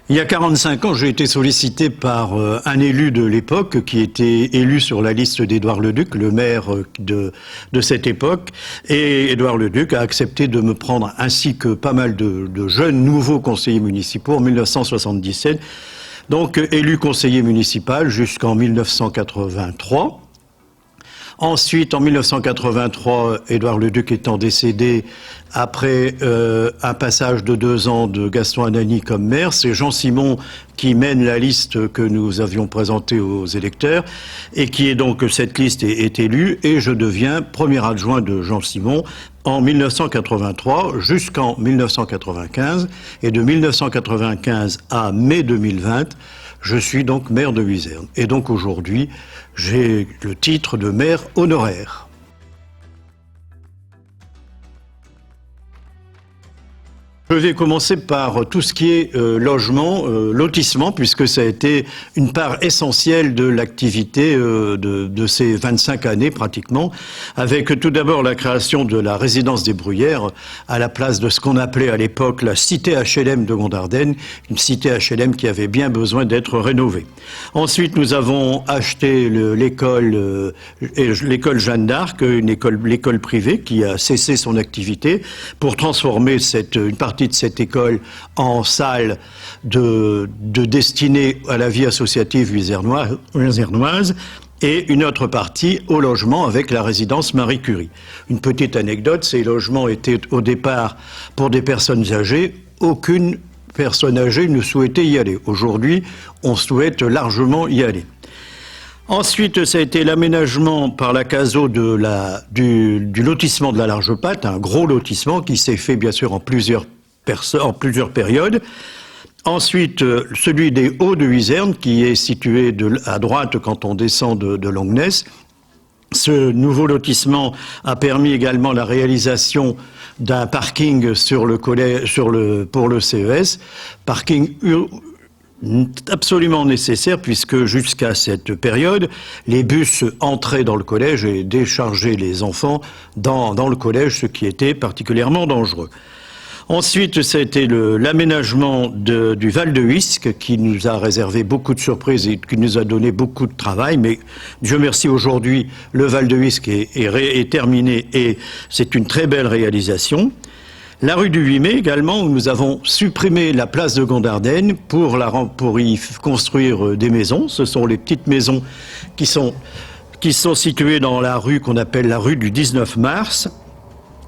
Il y a 45 ans, j'ai été sollicité par un élu de l'époque qui était élu sur la liste d'Édouard Leduc, le maire de cette époque. Et Édouard Leduc a accepté de me prendre, ainsi que pas mal de jeunes nouveaux conseillers municipaux en 1977. Donc élu conseiller municipal jusqu'en 1983. Ensuite, en 1983, Édouard Leduc étant décédé après un passage de 2 ans de Gaston Anani comme maire, c'est Jean Simon qui mène la liste que nous avions présentée aux électeurs et qui est donc, cette liste est élue et je deviens premier adjoint de Jean Simon en 1983 jusqu'en 1995 et de 1995 à mai 2020, je suis donc maire de Luzerne. Et donc aujourd'hui, j'ai le titre de maire honoraire. Je vais commencer par tout ce qui est logement, lotissement, puisque ça a été une part essentielle de l'activité de ces 25 années pratiquement, avec tout d'abord la création de la résidence des Bruyères à la place de ce qu'on appelait à l'époque la cité HLM de Gondardenne, une cité HLM qui avait bien besoin d'être rénovée. Ensuite, nous avons acheté l'école Jeanne d'Arc, l'école privée qui a cessé son activité pour transformer une partie de cette école en salle de destinée à la vie associative luzernoise et une autre partie au logement avec la résidence Marie Curie. Une petite anecdote, ces logements étaient au départ pour des personnes âgées, aucune personne âgée ne souhaitait y aller. Aujourd'hui, on souhaite largement y aller. Ensuite, ça a été l'aménagement par la CASO du lotissement de la Large Patte, un gros lotissement qui s'est fait bien sûr en plusieurs périodes. Ensuite, celui des Hauts de Luzerne, qui est situé à droite quand on descend de Longness. Ce nouveau lotissement a permis également la réalisation d'un parking pour le CES, parking absolument nécessaire puisque jusqu'à cette période, les bus entraient dans le collège et déchargeaient les enfants dans le collège, ce qui était particulièrement dangereux. Ensuite, ça a été l'aménagement du Val de Huisque qui nous a réservé beaucoup de surprises et qui nous a donné beaucoup de travail. Mais Dieu merci, aujourd'hui, le Val de Huisque est terminé et c'est une très belle réalisation. La rue du 8 mai également, où nous avons supprimé la place de Gondardenne pour y construire des maisons. Ce sont les petites maisons qui sont situées dans la rue qu'on appelle la rue du 19 mars.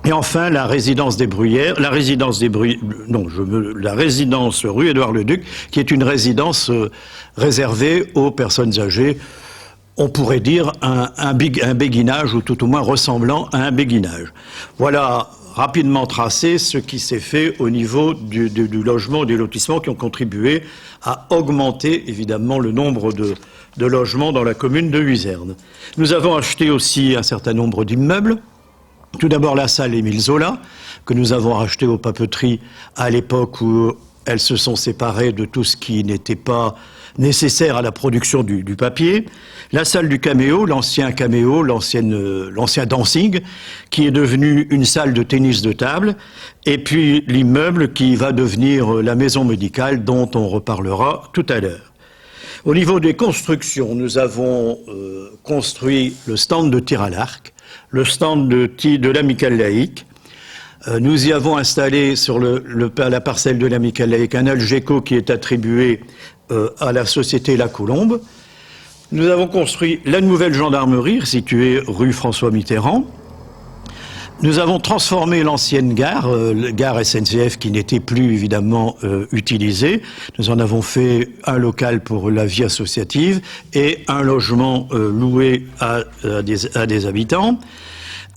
Et enfin, la résidence rue Édouard Leduc, qui est une résidence réservée aux personnes âgées. On pourrait dire un béguinage, ou tout au moins ressemblant à un béguinage. Voilà rapidement tracé ce qui s'est fait au niveau du logement et des lotissements qui ont contribué à augmenter évidemment le nombre de logements dans la commune de Luzerne. Nous avons acheté aussi un certain nombre d'immeubles. Tout d'abord la salle Émile Zola, que nous avons rachetée aux papeteries à l'époque où elles se sont séparées de tout ce qui n'était pas nécessaire à la production du papier. La salle du Caméo, l'ancien dancing, qui est devenu une salle de tennis de table. Et puis l'immeuble qui va devenir la maison médicale dont on reparlera tout à l'heure. Au niveau des constructions, nous avons construit le stand de tir à l'arc, le stand de l'Amicale laïque. Nous y avons installé sur la parcelle de l'Amicale laïque un Algeco qui est attribué à la société La Colombe. Nous avons construit la nouvelle gendarmerie située rue François Mitterrand. Nous avons transformé l'ancienne gare SNCF qui n'était plus évidemment utilisée. Nous en avons fait un local pour la vie associative et un logement loué à des habitants.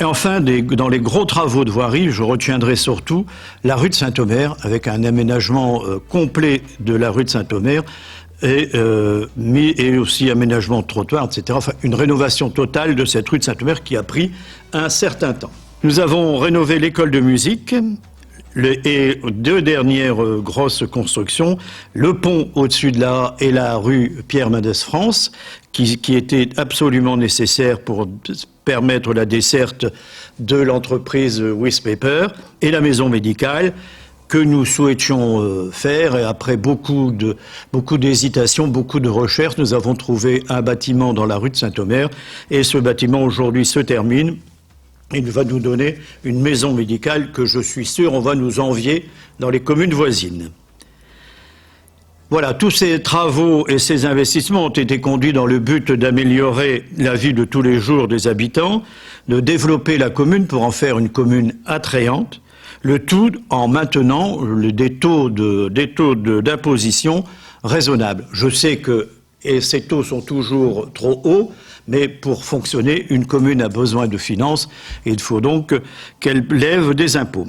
Et enfin, dans les gros travaux de voirie, je retiendrai surtout la rue de Saint-Omer avec un aménagement complet de la rue de Saint-Omer et aussi aménagement de trottoirs, etc. Enfin, une rénovation totale de cette rue de Saint-Omer qui a pris un certain temps. Nous avons rénové l'école de musique et 2 dernières grosses constructions, le pont au-dessus de là et la rue Pierre-Mendès-France, qui était absolument nécessaire pour permettre la desserte de l'entreprise Wispaper, et la maison médicale que nous souhaitions faire, et après beaucoup d'hésitations, beaucoup de recherches, nous avons trouvé un bâtiment dans la rue de Saint-Omer, et ce bâtiment aujourd'hui se termine. Il va nous donner une maison médicale que je suis sûr on va nous envier dans les communes voisines. Voilà, tous ces travaux et ces investissements ont été conduits dans le but d'améliorer la vie de tous les jours des habitants, de développer la commune pour en faire une commune attrayante, le tout en maintenant des taux d'imposition raisonnables. Je sais que ces taux sont toujours trop hauts, mais pour fonctionner, une commune a besoin de finances et il faut donc qu'elle lève des impôts.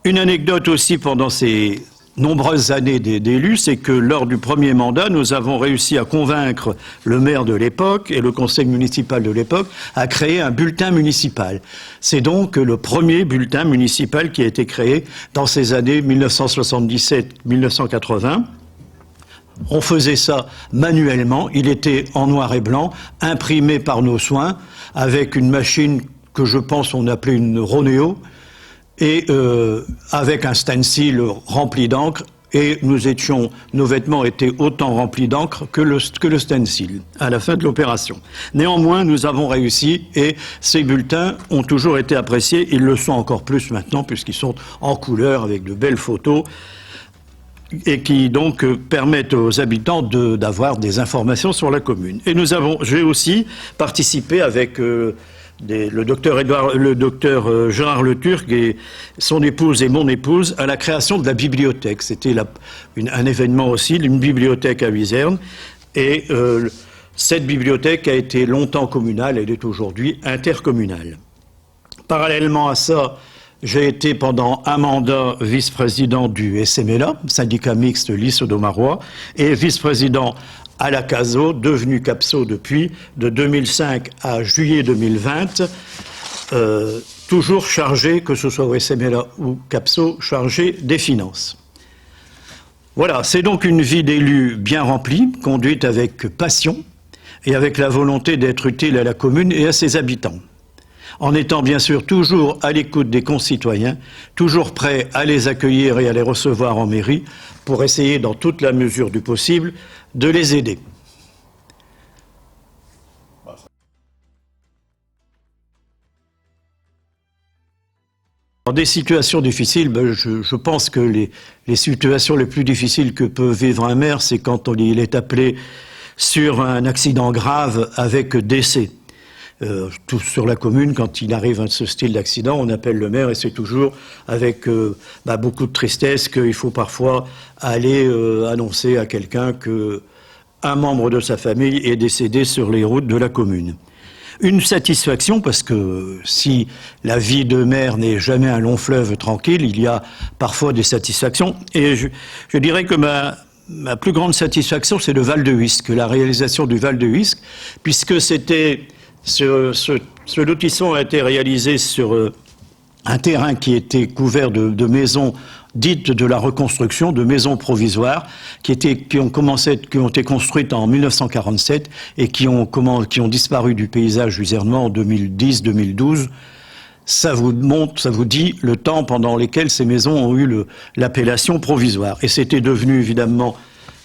Une anecdote aussi pendant ces nombreuses années d'élus, c'est que lors du premier mandat, nous avons réussi à convaincre le maire de l'époque et le conseil municipal de l'époque à créer un bulletin municipal. C'est donc le premier bulletin municipal qui a été créé dans ces années 1977-1980. On faisait ça manuellement, il était en noir et blanc, imprimé par nos soins, avec une machine que je pense on appelait une Ronéo, et avec un stencil rempli d'encre, et nos vêtements étaient autant remplis d'encre que le stencil à la fin de l'opération. Néanmoins, nous avons réussi et ces bulletins ont toujours été appréciés. Ils le sont encore plus maintenant puisqu'ils sont en couleur avec de belles photos et qui donc permettent aux habitants d'avoir des informations sur la commune. Et j'ai aussi participé avec le docteur Gérard Le Turc et son épouse et mon épouse à la création de la bibliothèque. C'était un événement aussi, une bibliothèque à Luzerne. Et cette bibliothèque a été longtemps communale, elle est aujourd'hui intercommunale. Parallèlement à ça, j'ai été pendant un mandat vice-président du SMLA, syndicat mixte Lys-Audomarois, et vice-président à la CASO, devenu CAPSO depuis, de 2005 à juillet 2020, toujours chargé, que ce soit au SMLA ou CAPSO, chargé des finances. Voilà, c'est donc une vie d'élu bien remplie, conduite avec passion et avec la volonté d'être utile à la commune et à ses habitants. En étant bien sûr toujours à l'écoute des concitoyens, toujours prêt à les accueillir et à les recevoir en mairie pour essayer, dans toute la mesure du possible, de les aider. Dans des situations difficiles, je pense que les situations les plus difficiles que peut vivre un maire, c'est quand il est appelé sur un accident grave avec décès. Tout sur la commune, quand il arrive à ce style d'accident, on appelle le maire et c'est toujours avec beaucoup de tristesse qu'il faut parfois aller annoncer à quelqu'un qu'un membre de sa famille est décédé sur les routes de la commune. Une satisfaction parce que si la vie de maire n'est jamais un long fleuve tranquille, il y a parfois des satisfactions et je dirais que ma plus grande satisfaction c'est le Val de Huisque, la réalisation du Val de Huisque, puisque c'était ce lotissement a été réalisé sur un terrain qui était couvert de maisons dites de la reconstruction, de maisons provisoires, qui ont été construites en 1947 et qui ont disparu du paysage luzernois en 2010-2012. Ça vous dit le temps pendant lequel ces maisons ont eu l'appellation provisoire. Et c'était devenu évidemment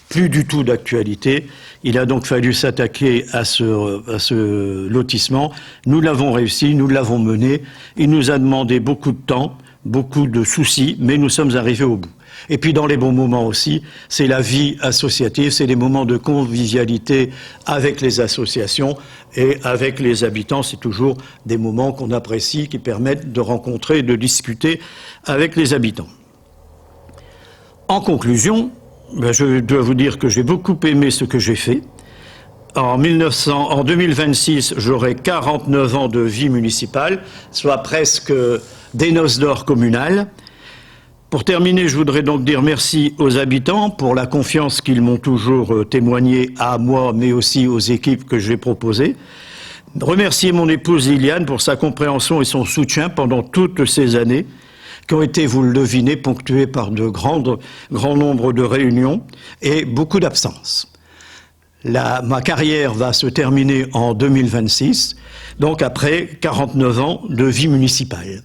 plus du tout d'actualité. Il a donc fallu s'attaquer à ce lotissement. Nous l'avons réussi, nous l'avons mené. Il nous a demandé beaucoup de temps, beaucoup de soucis, mais nous sommes arrivés au bout. Et puis dans les bons moments aussi, c'est la vie associative, c'est des moments de convivialité avec les associations et avec les habitants. C'est toujours des moments qu'on apprécie, qui permettent de rencontrer, de discuter avec les habitants. En conclusion, je dois vous dire que j'ai beaucoup aimé ce que j'ai fait. En 2026, j'aurai 49 ans de vie municipale, soit presque des noces d'or communales. Pour terminer, je voudrais donc dire merci aux habitants pour la confiance qu'ils m'ont toujours témoignée à moi, mais aussi aux équipes que j'ai proposées. Remercier mon épouse Liliane pour sa compréhension et son soutien pendant toutes ces années, qui ont été, vous le devinez, ponctuées par de grands nombres de réunions et beaucoup d'absences. Ma carrière va se terminer en 2026, donc après 49 ans de vie municipale.